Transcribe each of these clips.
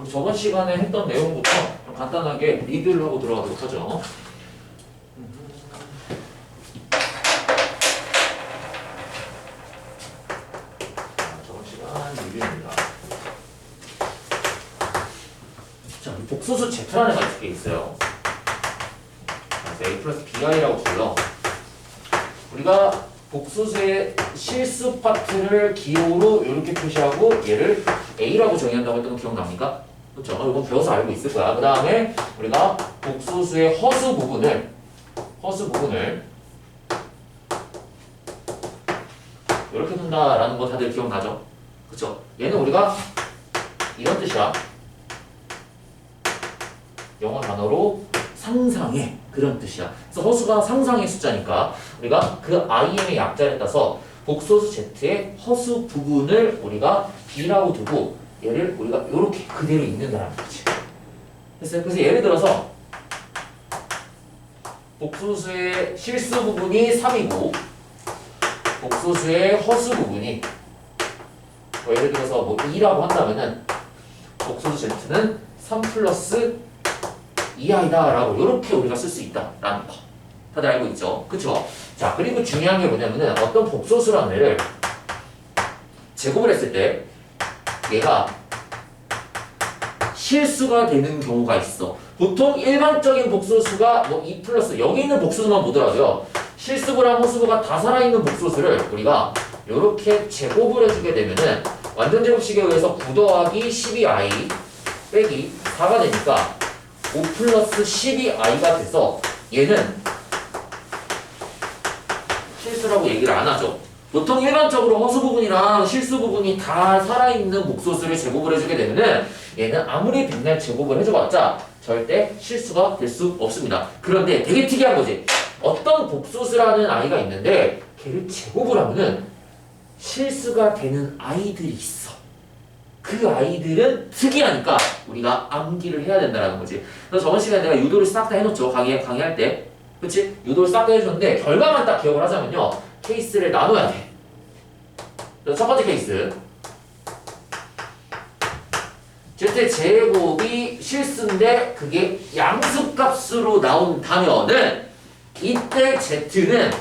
그럼 저번 시간에 했던 내용부터 좀 간단하게 리뷰를 하고 들어가도록 하죠. 저번 시간 리뷰입니다. 자, 복소수 Z라는 애가 게 있어요. 그래서 A 플러스 BI라고 불러. 우리가 복소수의 실수 파트를 기호로 이렇게 표시하고 얘를 A라고 정의한다고 했던 거 기억납니까? 그렇죠? 이건 배워서 알고 있을 거야. 그 다음에 우리가 복소수의 허수 부분을 이렇게 둔다라는 거 다들 기억나죠? 그렇죠? 얘는 우리가 이런 뜻이야. 영어 단어로 상상의 그런 뜻이야. 그래서 허수가 상상의 숫자니까 우리가 그 IM의 약자를 따서 복소수 Z의 허수 부분을 우리가 B라고 두고 얘를 우리가 이렇게 그대로 읽는다라는 거지. 됐어요? 그래서 예를 들어서 복소수의 실수 부분이 3이고 복소수의 허수 부분이 예를 들어서 뭐 2라고 한다면은 복소수 Z는 3 플러스 2i다 라고 이렇게 우리가 쓸 수 있다 라는 거 다들 알고 있죠? 그쵸? 자, 그리고 중요한 게 뭐냐면은 어떤 복소수라는 애를 제곱을 했을 때 얘가 실수가 되는 경우가 있어. 보통 일반적인 복소수가 뭐 2 플러스 여기 있는 복소수만 보더라도요, 실수부랑 허수부가 다 살아있는 복소수를 우리가 이렇게 제곱을 해주게 되면은 완전 제곱식에 의해서 9 더하기 12i 빼기 4가 되니까 5 플러스 12i가 돼서 얘는 실수라고 얘기를 안 하죠. 보통 일반적으로 허수 부분이랑 실수 부분이 다 살아있는 복소수를 제곱을 해주게 되면은 얘는 아무리 백날 제곱을 해줘봤자 절대 실수가 될 수 없습니다. 그런데 되게 특이한 거지. 어떤 복소수라는 아이가 있는데 걔를 제곱을 하면은 실수가 되는 아이들이 있어. 그 아이들은 특이하니까 우리가 암기를 해야 된다는 거지. 그래서 저번 시간에 내가 유도를 싹 다 해놓죠. 강의할 때. 그치? 유도를 싹 다 해줬는데 결과만 딱 기억을 하자면요. 케이스를 나눠야 돼. 그래서 첫 번째 케이스. Z 제곱이 실수인데 그게 양수값으로 나온다면은 이때 Z는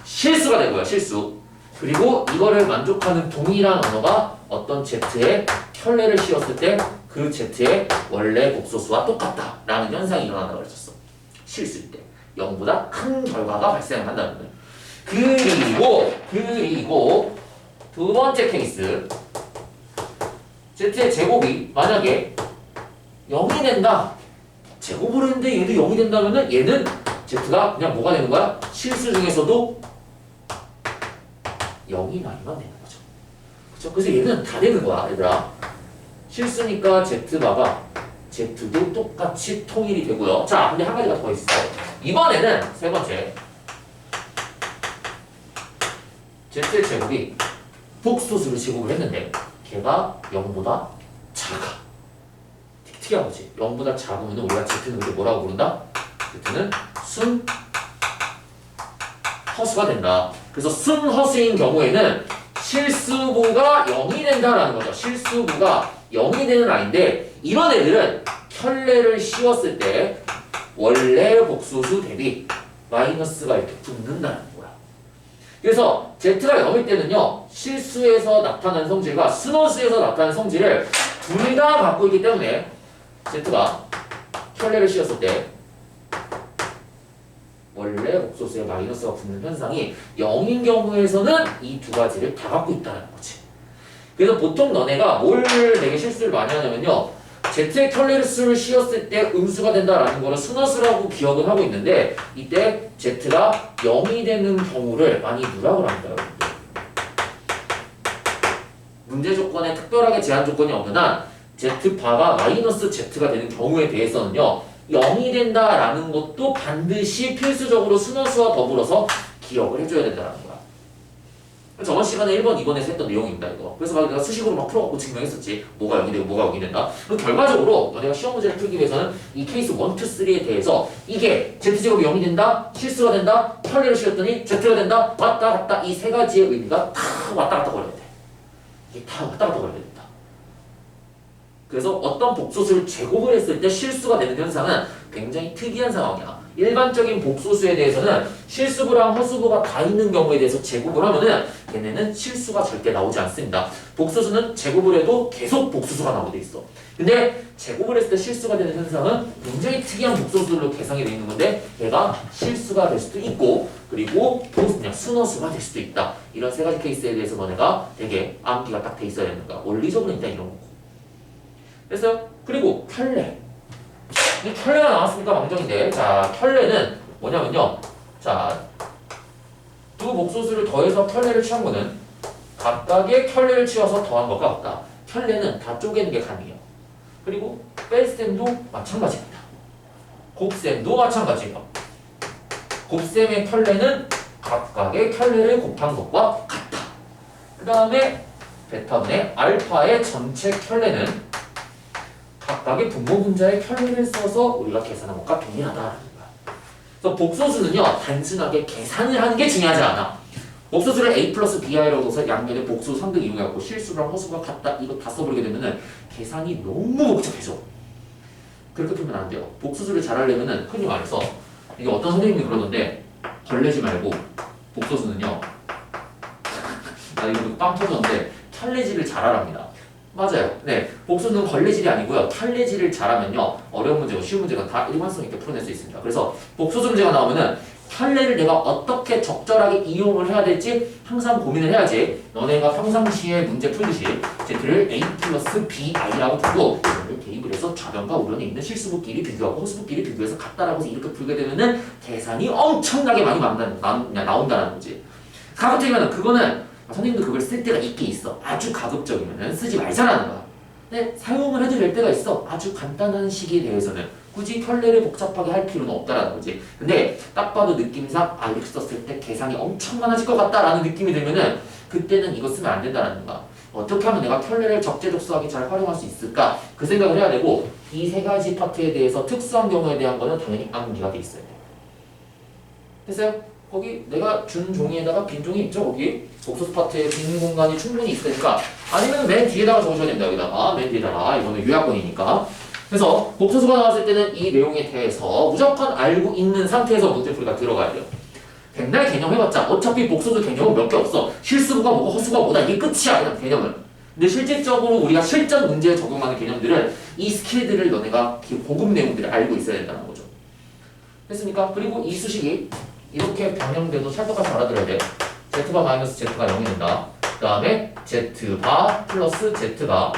실수가 된 거야. 실수. 그리고 이거를 만족하는 동일한 언어가 어떤 Z에 켤레를 씌웠을 때 그 Z의 원래 복소수와 똑같다라는 현상이 일어난다고 그랬었어. 실수일 때 0보다 큰 결과가 발생한다는 거예요. 그리고 두 번째 케이스, Z의 제곱이 만약에 0이 된다. 제곱을 했는데 얘도 0이 된다면은 얘는 Z가 그냥 뭐가 되는 거야? 실수 중에서도 0이 나이만 되는 거죠. 그쵸? 그래서 얘는 다 되는 거야, 얘들아. 실수니까 Z바가 Z도 똑같이 통일이 되고요. 자, 근데 한 가지가 더 있어. 이번에는 세 번째. Z의 제곱이 복소수를 제곱을 했는데 걔가 0보다 작아. 특이한 거지. 0보다 작으면 우리가 Z는 이렇게 뭐라고 부른다? Z는 순 허수가 된다. 그래서 순허수인 경우에는 실수부가 0이 된다라는 거죠. 실수부가 0이 되는 아이인데 이런 애들은 켤레를 씌웠을 때 원래 복소수 대비 마이너스가 이렇게 붙는다는 거야. 그래서 Z가 0일 때는요, 실수에서 나타나는 성질과 순허수에서 나타나는 성질을 둘 다 갖고 있기 때문에 Z가 켤레를 씌웠을 때 원래 복소수에 마이너스가 붙는 현상이 0인 경우에서는 이 두 가지를 다 갖고 있다는 거지. 그래서 보통 너네가 뭘 되게 실수를 많이 하냐면요, Z의 켤레를 씌웠을 때 음수가 된다라는 거를 순허수라고 기억을 하고 있는데 이때 Z가 0이 되는 경우를 많이 누락을 합니다, 여러분들. 문제 조건에 특별하게 제한 조건이 없는 한 Z바가 마이너스 Z가 되는 경우에 대해서는요, 0이 된다라는 것도 반드시 필수적으로 순허수와 더불어서 기억을 해줘야 된다는 거야. 저번 시간에 1번, 2번에서 했던 내용입니다, 이거. 그래서 막 내가 수식으로 막 풀어갖고 증명했었지. 뭐가 여기 되고 뭐가 여기 된다. 그럼 결과적으로 너네가 시험 문제를 풀기 위해서는 이 케이스 1, 2, 3에 대해서 이게 Z제곱이 0이 된다, 실수가 된다, 켤레를 씌웠더니 Z가 된다, 왔다 갔다 이 세 가지의 의미가 다 왔다 갔다 거려야 돼. 이게 다 왔다 갔다 거려야 된다. 그래서 어떤 복소수를 제곱을 했을 때 실수가 되는 현상은 굉장히 특이한 상황이야. 일반적인 복소수에 대해서는 실수부랑 허수부가 다 있는 경우에 대해서 제곱을 하면은 얘네는 실수가 절대 나오지 않습니다. 복소수는 제곱을 해도 계속 복소수가 나오게 돼 있어. 근데 제곱을 했을 때 실수가 되는 현상은 굉장히 특이한 복소수들로 계상이 되어 있는 건데 얘가 실수가 될 수도 있고 그리고 그냥 순허수가 될 수도 있다. 이런 세 가지 케이스에 대해서 너네가 되게 암기가 딱 돼 있어야 되는 거야. 원리적으로 일단 이런 거고. 됐어요? 그리고 켤레. 이 켤레가 나왔으니까 망정인데, 자, 켤레는 뭐냐면요. 자, 두 복소수를 더해서 켤레를 취한 거는 각각의 켤레를 취해서 더한 것과 같다. 켤레는 다 쪼개는 게 가능해요. 그리고 뺄셈도 마찬가지입니다. 곱셈도 마찬가지예요. 곱셈의 켤레는 각각의 켤레를 곱한 것과 같다. 그 다음에 베타분의 알파의 전체 켤레는 각각의 분모 분자의 켤레를 써서 우리가 계산한 것과 동일하다라는 거야. 그래서 복소수는요 단순하게 계산을 하는 게 중요하지 않아. 복소수를 a 플러스 bi라고 해서 양면에 복수 3등 이용해갖고 실수랑 허수가 같다 이거 다 써버리게 되면은 계산이 너무 복잡해져. 그렇게 풀면 안 돼요. 복소수를 잘하려면은 흔히 말해서 이게 어떤 선생님이 그러던데 걸레지 말고 복소수는요 나 이거 빵 터졌는데 켤레질을 잘하랍니다. 맞아요. 네, 복수는 걸레질이 아니고요. 켤레질을 잘하면요 어려운 문제고 쉬운 문제가 다 일관성 있게 풀어낼 수 있습니다. 그래서 복소수 문제가 나오면은 켤레를 내가 어떻게 적절하게 이용을 해야 될지 항상 고민을 해야지. 너네가 평상시에 문제 풀듯이 z를 a 플러스 bi라고 두고 이거를 대입을 해서 좌변과 우변에 있는 실수부끼리 비교하고 허수부끼리 비교해서 같다라고 해서 이렇게 풀게 되면은 계산이 엄청나게 많이 나온다는 거지. 가급적이면 그거는 선생님도 그걸 쓸 때가 있긴 있어. 아주 가급적이면 쓰지 말자라는 거야. 근데 사용을 해도 될 때가 있어. 아주 간단한 식에 대해서는 굳이 켤레를 복잡하게 할 필요는 없다라는 거지. 근데 딱 봐도 느낌상 이렇게 썼을 때 계산이 엄청 많아질 것 같다라는 느낌이 들면은 그때는 이거 쓰면 안 된다는 거야. 어떻게 하면 내가 켤레를 적재적소하게 잘 활용할 수 있을까? 그 생각을 해야 되고 이 세 가지 파트에 대해서 특수한 경우에 대한 거는 당연히 암기가 돼 있어야 돼. 됐어요? 거기 내가 준 종이에다가 빈 종이 있죠? 거기 복소수 파트에 빈 공간이 충분히 있으니까 아니면 맨 뒤에다가 적으셔야 됩니다. 여기다가 맨 뒤에다가 이거는 요약본이니까. 그래서 복소수가 나왔을 때는 이 내용에 대해서 무조건 알고 있는 상태에서 문제풀이가 들어가야 돼요. 백날 개념 해봤자 어차피 복소수 개념은 몇 개 없어. 실수부가 뭐고 허수가 뭐다 이게 끝이야 그냥 개념은. 근데 실질적으로 우리가 실전 문제에 적용하는 개념들은 이 스킬들을 너네가 고급 내용들을 알고 있어야 된다는 거죠. 됐습니까? 그리고 이 수식이 이렇게 변형돼도 찰떡같이 알아들어야 돼. z바 마이너스 z가 0이 된다. 그 다음에 z바 플러스 z가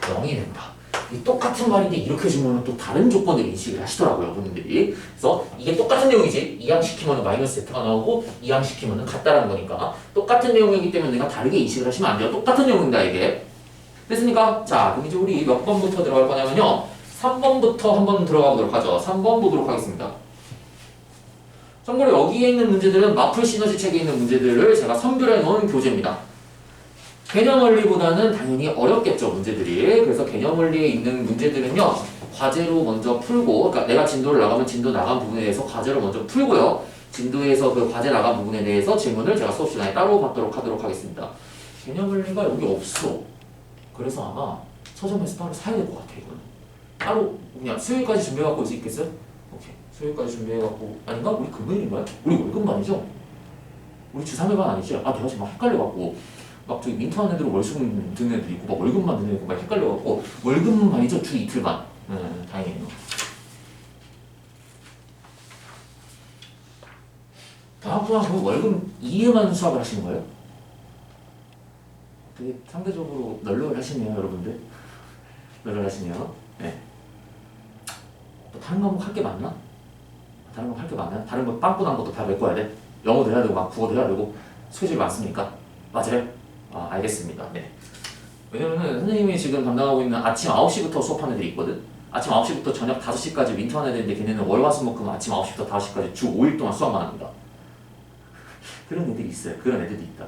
0이 된다. 이 똑같은 말인데 이렇게 주면 또 다른 조건을 인식을 하시더라고요, 본인들이. 그래서 이게 똑같은 내용이지. 이항시키면 마이너스 z가 나오고 이항시키면 같다라는 거니까 똑같은 내용이기 때문에 내가 다르게 인식을 하시면 안 돼요. 똑같은 내용입니다, 이게. 됐습니까? 자, 그럼 이제 우리 몇 번부터 들어갈 거냐면요. 3번부터 한번 들어가 보도록 하죠. 3번 보도록 하겠습니다. 참고로 여기에 있는 문제들은 마플 시너지 책에 있는 문제들을 제가 선별해 놓은 교재입니다. 개념 원리보다는 당연히 어렵겠죠, 문제들이. 그래서 개념 원리에 있는 문제들은요, 과제로 먼저 풀고, 그러니까 내가 진도를 나가면 진도 나간 부분에 대해서 과제를 먼저 풀고요. 진도에서 그 과제 나간 부분에 대해서 질문을 제가 수업 시간에 따로 받도록 하도록 하겠습니다. 개념 원리가 여기 없어. 그래서 아마 서점에서 따로 사야 될 것 같아, 이거는. 따로 그냥 수요일까지 준비해갖고 올 수 있겠어요? 오케이. 수요일까지 준비해갖고 아닌가? 우리 금요일인가요? 우리 월급만이죠? 우리 주 3회반 아니지? 내가 지금 막 헷갈려갖고 막 저기 민트한 애들은 월수금 듣는 애들 있고 막 월급만 듣는 애들 있고 막 헷갈려갖고 월급만이죠? 주 이틀만. 다행이에요. 다음 그 월급 2회만 수학을 하시는 거예요? 되게 상대적으로 널널하시네요, 여러분들. 널널하시네요. 네. 또 다른 과목 할 게 많나? 다른 거 할 게 많아요? 다른 거 빵꾸난 것도 다 메꿔야 돼? 영어도 해야 되고 막 국어도 해야 되고 스케줄이 많습니까? 맞아요? 알겠습니다. 네. 왜냐면은 선생님이 지금 담당하고 있는 아침 9시부터 수업하는 애들이 있거든? 아침 9시부터 저녁 5시까지 민트하는 애들인데 걔네는 월화수목금 아침 9시부터 5시까지 주 5일 동안 수학만 합니다. 그런 애들이 있어요. 그런 애들도 있다.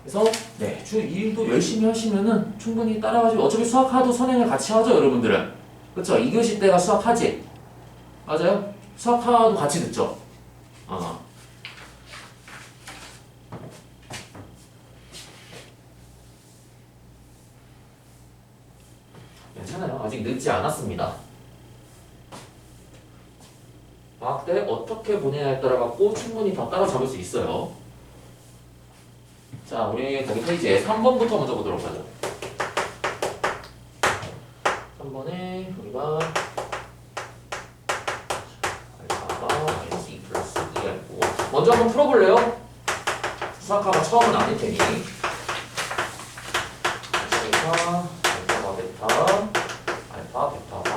그래서 네, 주 2일도 열심히 하시면은 충분히 따라가지고 어차피 수학하도 선행을 같이 하죠, 여러분들은. 그쵸? 2교시 때가 수학하지? 맞아요? 수학하도 같이 듣죠? 아직 늦지 않았습니다. 방학 때 어떻게 보내냐에 따라 갖고 충분히 다 따라잡을 수 있어요. 자, 우리 거기 페이지에 3번부터 먼저 보도록 하죠. 3번에 우리가 알파가 마이너스 2 플러스 2알고 먼저 한번 풀어볼래요? 수학과가 처음은 아닐 테니 알파, 베타, 알파, 베타